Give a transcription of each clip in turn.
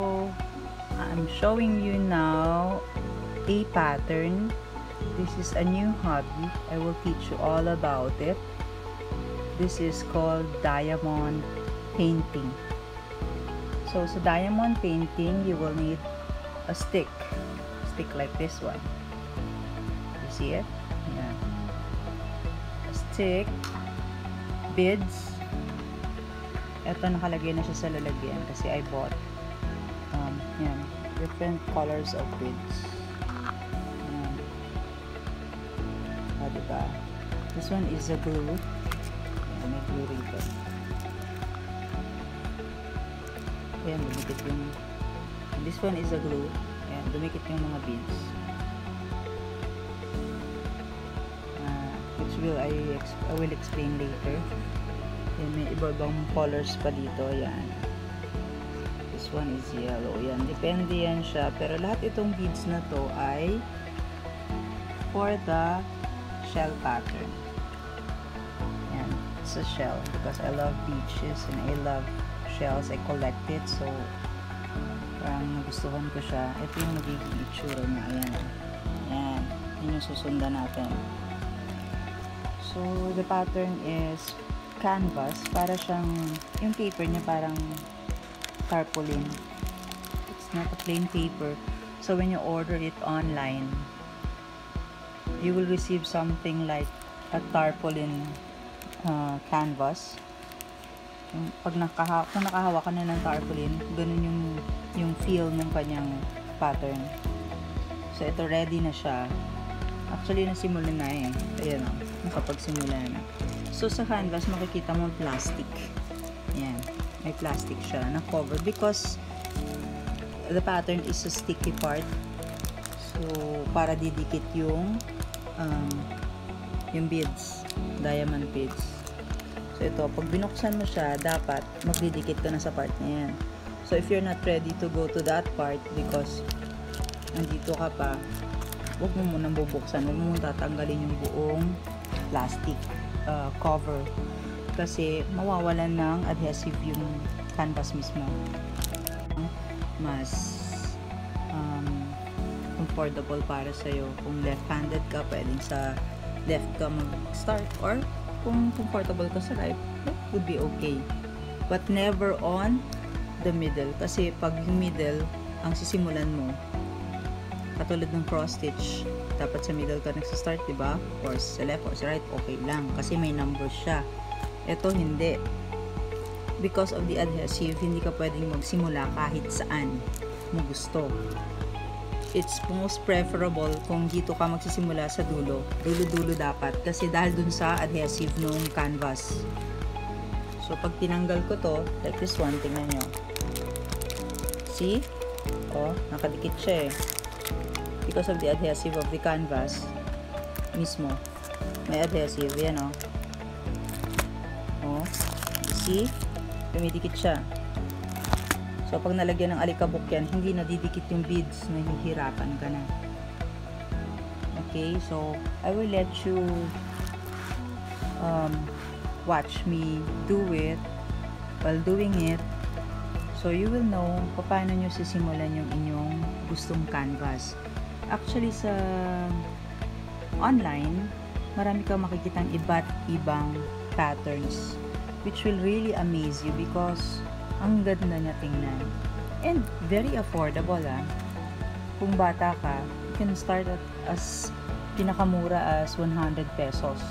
So I'm showing you now a pattern. This is a new hobby. I will teach you all about it. This is called diamond painting. So sa diamond painting, you will need a stick like this one. You see it? Yeah. A stick, beads. Ito nakalagay na siya sa lalagyan kasi I bought yan, different colors of beads. Yan. Diba? This one is a glue. May glue rito. Ayan, dumikit yung this one is a glue. Ayan, dumikit yung mga beads. Which I will explain later. Ayan, may iba-ibang colors pa dito. Ayan. This one is yellow. Ayan, depende yan siya. Pero lahat itong beads na to ay for the shell pattern. Ayan, it's a shell because I love beaches and I love shells. I collect it, so parang nagustuhan ko siya. Ito yung magiging itsura niya. Ayan. Ayan. Yun yung susundan natin. So, the pattern is canvas. Para siyang, yung paper niya parang tarpaulin. It's not a plain paper. So, when you order it online, you will receive something like a tarpaulin canvas. Pag nakahawa ka na ng tarpaulin, ganun yung feel ng kanyang pattern. So, ito ready na siya. Actually, nasimula na eh. Ayan o, nakapagsimula na. So, sa canvas, makikita mo plastic. Ayan, may plastic siya na cover because the pattern is a sticky part. So, para didikit yung beads, diamond beads. So, ito, pag binuksan mo siya, dapat magdidikit ka na sa part na yan. So, if you're not ready to go to that part because nandito ka pa, huwag mo munang bubuksan, huwag mo munang tatanggalin yung buong plastic cover. Kasi, mawawalan ng adhesive yung canvas mismo. Mas comfortable para sa'yo. Kung left-handed ka, pwedeng sa left ka mag-start, or kung comfortable ka sa right, it would be okay. But never on the middle. Kasi pag yung middle, ang sisimulan mo, katulad ng cross stitch, dapat sa middle ka nagsistart, diba? Or sa left or sa right, okay lang. Kasi may number siya. Ito, hindi. Because of the adhesive, hindi ka pwedeng magsimula kahit saan mo gusto. It's most preferable kung dito ka magsisimula sa dulo. Dulo-dulo dapat. Kasi dahil dun sa adhesive nung canvas. So, pag tinanggal ko to, like this one, tingnan nyo. See? Oh, nakadikit siya eh. Because of the adhesive of the canvas mismo. May adhesive. Yan oh. Oh. See? Dumidikit siya. So, pag nalagyan ng alikabok yan, hindi na didikit yung beads, nahihirapan ka na. Okay, so, I will let you watch me do it. While doing it, so you will know paano nyo sisimulan yung inyong gustong canvas. Actually, sa online, marami kang makikitang iba't ibang patterns which will really amaze you because ang ganda niya tingnan. And very affordable ah. Kung bata ka, you can start at as pinakamura as 100 pesos.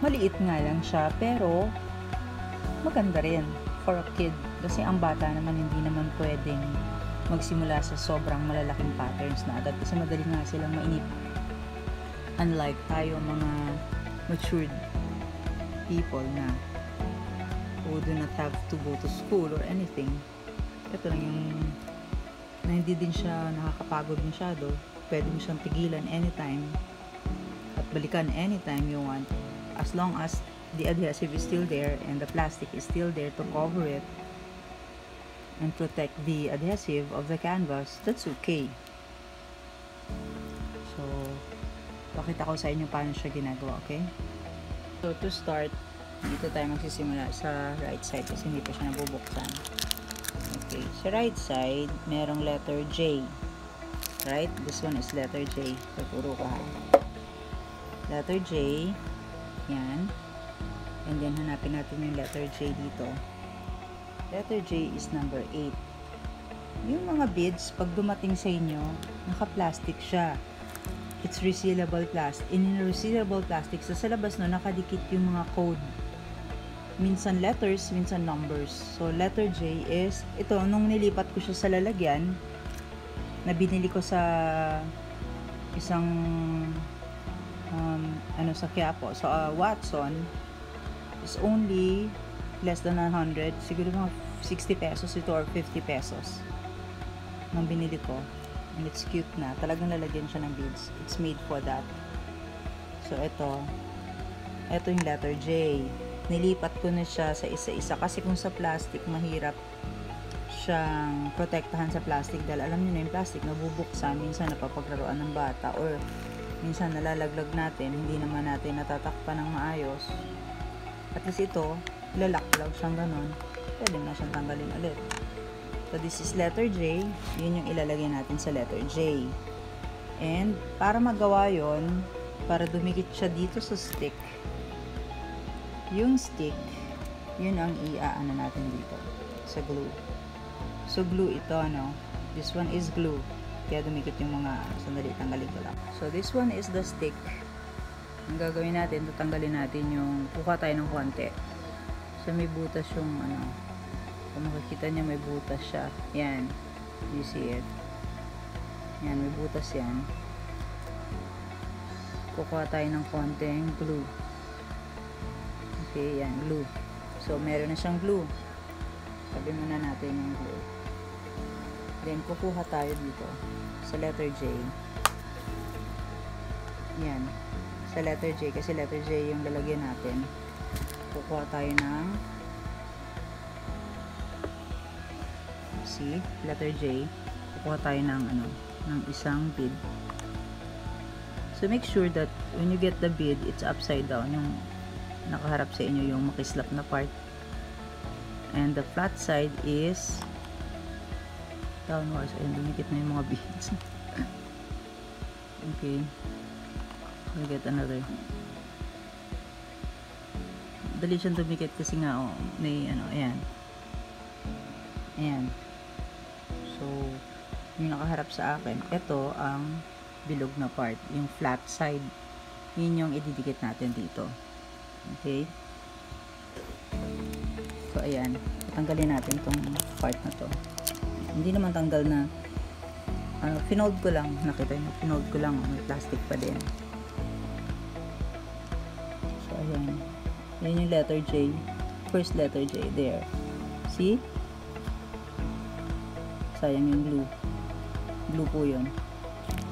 Maliit nga lang siya, pero maganda rin for a kid. Kasi ang bata naman hindi naman pwedeng magsimula sa sobrang malalaking patterns na agad. Kasi madali nga silang mainip. Unlike tayo mga matured people na who do not have to go to school or anything. Ito lang yung na hindi din siya nakakapagod masyado. Pwede mo siyang pigilan anytime at balikan anytime you want. As long as the adhesive is still there and the plastic is still there to cover it and protect the adhesive of the canvas, that's okay. So, pakita ko sa inyo paano siya ginagawa, okay? So, to start, dito tayo magsisimula sa right side kasi hindi pa siya nabubuksan. Okay. Okay, sa right side, merong letter J. Right? This one is letter J. Tuturo ka ha. Letter J. Yan. And then, hanapin natin yung letter J dito. Letter J is number 8. Yung mga beads, pag dumating sa inyo, naka-plastic siya. It's resealable plastic. In resealable plastic, sa labas no, nakadikit yung mga code. Minsan letters, minsan numbers. So, letter J is, ito, nung nilipat ko siya sa lalagyan, na binili ko sa isang, sa Quiapo, sa Watson, is only less than 100, siguro mga 60 pesos ito or 50 pesos. Nang binili ko. And it's cute na. Talagang lalagyan siya ng beads. It's made for that. So, ito yung letter J. Nilipat ko na siya sa isa-isa kasi kung sa plastic mahirap siyang protektahan sa plastic dahil alam niyo na yung plastic nabubuksan, minsan napapaglaruan ng bata or minsan nalalaglag natin, hindi naman natin natatakpan ng maayos. At least ito, lalak-lag siyang ganon, pwede na siyang tanggalin ulit. So this is letter J, yun yung ilalagay natin sa letter J. And para magawa yon, para dumikit siya dito sa stick, yung stick, yun ang iaano natin dito sa glue. So glue ito, no? This one is glue. Kaya dumikit yung mga, sandali, tanggalin ko lang. So this one is the stick. Ang gagawin natin, tatanggalin natin yung, kuha tayo ng konti. So may butas yung kung makikita niya may butas siya. Yan. You see it? Yan, may butas yan. Kukuha tayo ng konting glue. Okay, yan, glue. So, meron na siyang glue. Sabi muna natin yung glue. Then, kukuha tayo dito sa letter J. Yan. Sa letter J, kasi letter J yung lalagyan natin. Kukuha tayo ng see, letter J. Kukuha tayo ng ng isang bead. So, make sure that when you get the bead, it's upside down. Yung nakaharap sa inyo yung makislap na part. And the flat side is downwards. Ayun, dumikit na yung mga beads. Okay. We'll get another. Dali siyang dumikit kasi nga, may ayan. Ayan. So, yung nakaharap sa akin, ito ang bilog na part. Yung flat side. Yun yung ididikit natin dito. Okay. So, ayan. Tanggalin natin tong part na to. Hindi naman tanggal na finold ko lang. Nakita nyo, finold ko lang. May plastic pa din. So, ayan. Ayan yung letter J. First letter J. There. See? Sayang yung glue. Glue po yun.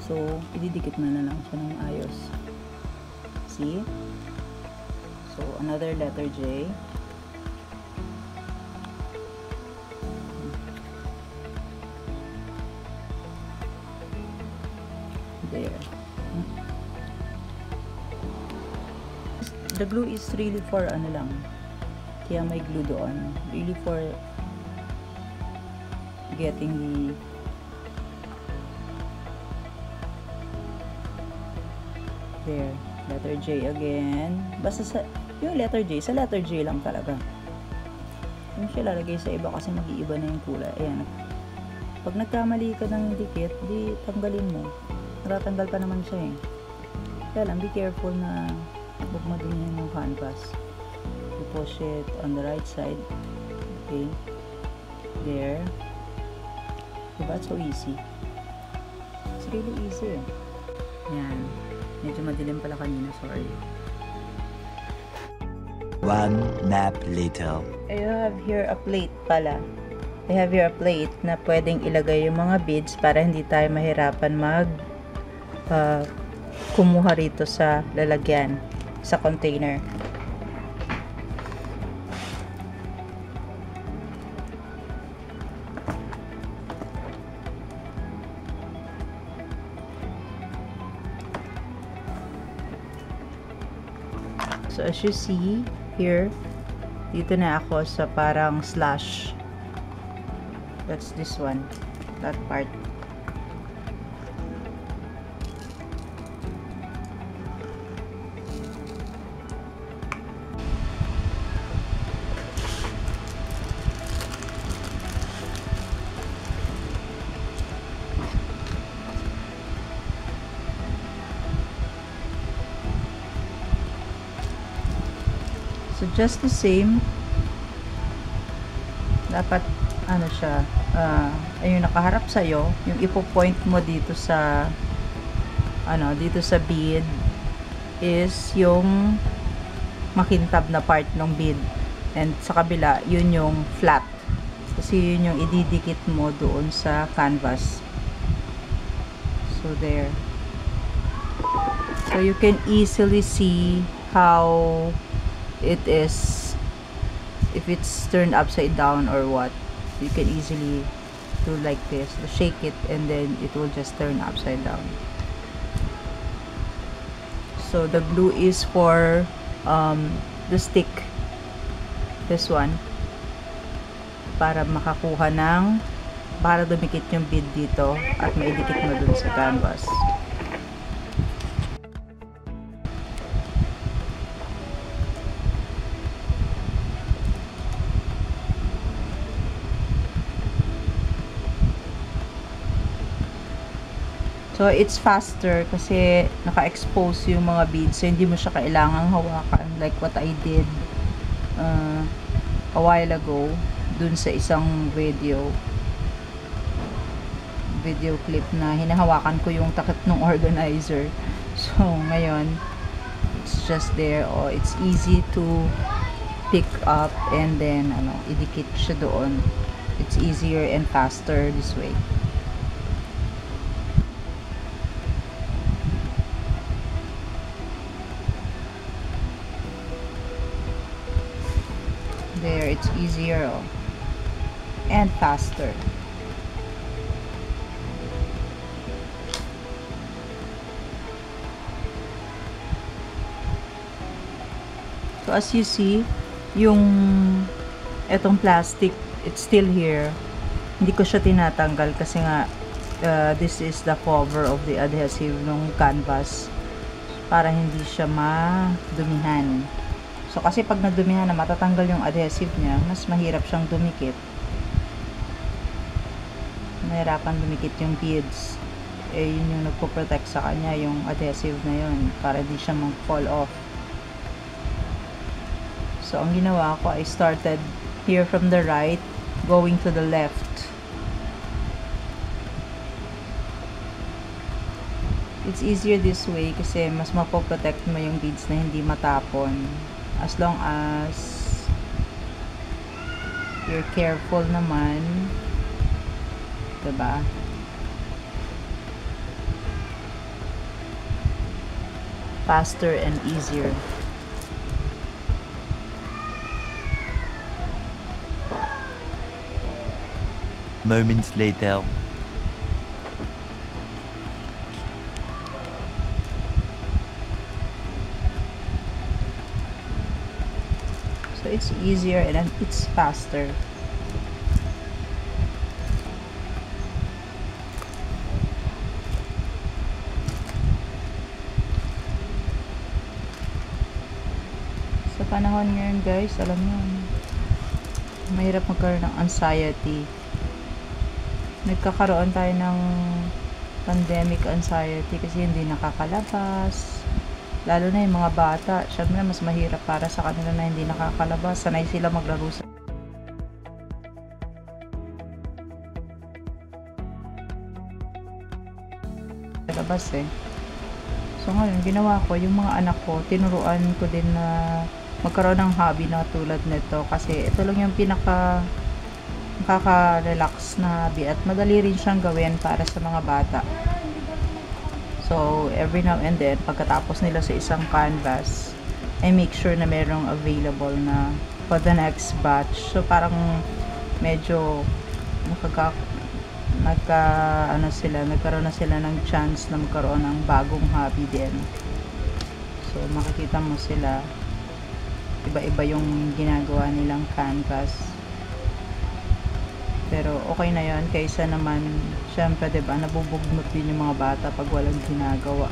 So, ididikit na lang siya ng ayos. See? So, another letter J. There. The glue is really for lang. Kaya may glue doon. Really for getting the there. Letter J again. Basta yung letter J, sa letter J lang talaga. Yung siya lalagay sa iba kasi mag-iiba na yung kulay. Ayan. Pag nagkamali ka ng dikit, di tanggalin mo. Natatanggal pa naman siya eh. Kaya lang, be careful na huwag madumihan yung canvas. You push it on the right side. Okay. There. Diba? So easy. It's really easy eh. Ayan. Medyo madilim pala kanina, sorry. One nap later. I have here a plate pala. I have here a plate na pwedeng ilagay yung mga beads para hindi tayo mahirapan kumuha rito sa lalagyan, sa container. So, as you see, here, dito na ako sa parang slash. That's this one, that part. So just the same, dapat ano siya, ayun nakaharap sa iyo, yung ipo-point mo dito sa dito sa bead is yung makintab na part ng bead, and sa kabila yun yung flat, kasi yun yung ididikit mo doon sa canvas. So there, so you can easily see how it is, if it's turned upside down or what. You can easily do like this, shake it, and then it will just turn upside down. So the glue is for the stick, this one, para makakuha ng, para dumikit yung bead dito at maidikit mo dun sa canvas. So, it's faster kasi naka-expose yung mga beads. So, hindi mo siya kailangang hawakan. Like what I did a while ago dun sa isang video clip na hinahawakan ko yung takip ng organizer. So, ngayon, it's just there. Oh, it's easy to pick up and then, idikit siya doon. It's easier and faster this way. There, it's easier and faster. So as you see, yung etong plastic, it's still here. Hindi ko siya tinatanggal kasi nga this is the cover of the adhesive ng canvas para hindi siya madumihan. So, kasi pag nadumihan na, matatanggal yung adhesive niya, mas mahirap siyang dumikit. Mahirapan dumikit yung beads. Eh, yun yung nagpo-protect sa kanya, yung adhesive na yun, para di siya mag-fall off. So, ang ginawa ko, I started here from the right, going to the left. It's easier this way kasi mas mapoprotect mo yung beads na hindi matapon. As long as you're careful naman, diba? Faster and easier. Moments later. So it's easier and it's faster. Sa panahon ngayon guys, alam mo, mahirap magkaroon ng anxiety. Nagkakaroon tayo ng pandemic anxiety kasi hindi nakakalabas. Lalo na yung mga bata, syempre mas mahirap para sa kanila na hindi nakakalabas. Sanay sila maglaro sa labas eh. So ngayon, ginawa ko, yung mga anak ko, tinuruan ko din na magkaroon ng hobby na tulad nito. Kasi ito lang yung nakaka-relax na hobby at madali rin siyang gawin para sa mga bata. So, every now and then, pagkatapos nila sa isang canvas, I make sure na merong available na for the next batch. So, parang medyo nagkaroon na sila ng chance na magkaroon ng bagong hobby din. So, makikita mo sila, iba-iba yung ginagawa nilang canvas. Pero okay na yon kaysa naman, syempre, 'di ba, nabubugnot din yung mga bata pag walang ginagawa.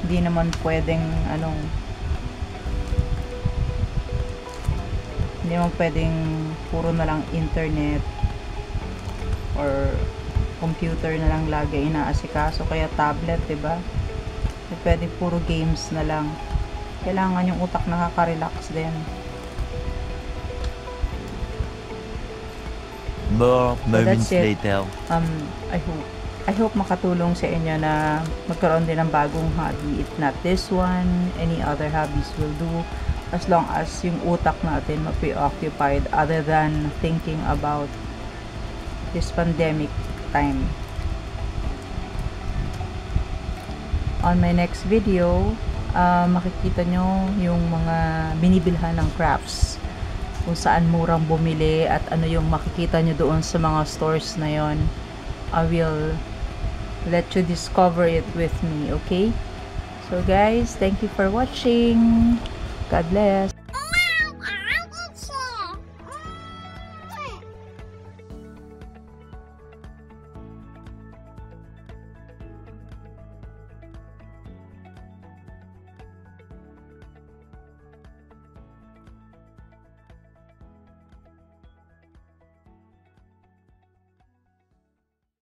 Hindi naman pwedeng hindi naman pwedeng puro na lang internet or computer na lang lagi inaasikaso, kaya tablet, 'di ba? Pwede puro games na lang. Kailangan yung utak nakaka-relax din. More So moments that's it. later. I hope makatulong sa inyo na magkaroon din ng bagong hobby. If not this one, any other hobbies will do, as long as yung utak natin ma-preoccupied other than thinking about this pandemic time. On my next video, makikita nyo yung mga binibilhan ng crafts, kung saan murang bumili at ano yung makikita nyo doon sa mga stores na yon. I will let you discover it with me, okay? So guys, thank you for watching. God bless.